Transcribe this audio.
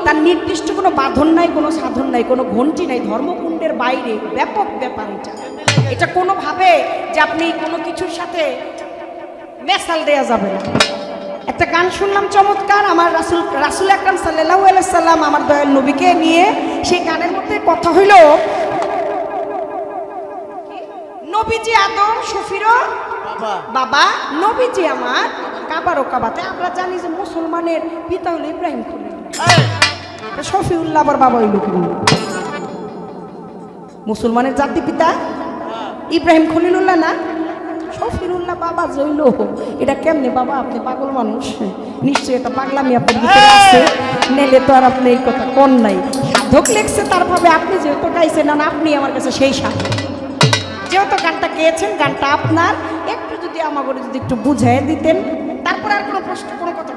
তার নির্দিষ্ট কোনো বাঁধন নাই, কোনো সাধন নাই, কোনো ঘণ্টি নাই, ধর্মকুণ্ডের বাইরে ব্যাপক ব্যাপার এটা। এটা কোনোভাবে যে আপনি কোনো কিছুর সাথে মেশাল দেয়া যাবে না। একটা গান শুনলাম চমৎকার, আমার রাসূল আকরাম সাল্লাল্লাহু আলাইহি সাল্লাম আমার দয়াল নবীকে নিয়ে, সেই গানের মধ্যে কথা হইল নবীজি আদম শফিরও বাবা, নবীজি আমার কাবারও কাবাতে। আমরা জানি যে মুসলমানের পিতা হলো ইব্রাহিম খলিলুল্লাহ, শফিউল্লাহ আবার বাবা হইল কি? মুসলমানের জাতি পিতা ইব্রাহিম খলিলুল্লাহ না, শফিউল্লাহ বাবা জইল। এটা কেমনে বাবা? আপনি পাগল মানুষ, নিশ্চয়ই এটা পাগলামি আপনার ভিতরে আছে, নেলে তো আর আপনি এই কথা কোন নাই। সাধক লেখছে তার ভাবে, আপনি যেহেতু গাইছেন না, আপনি আমার কাছে সেই সাধক। যেহেতু গানটা গেয়েছেন, গানটা আপনার, একটু যদি আমাকে যদি একটু বুঝাই দিতেন, তারপর আর কোনো প্রশ্ন কোনো কথা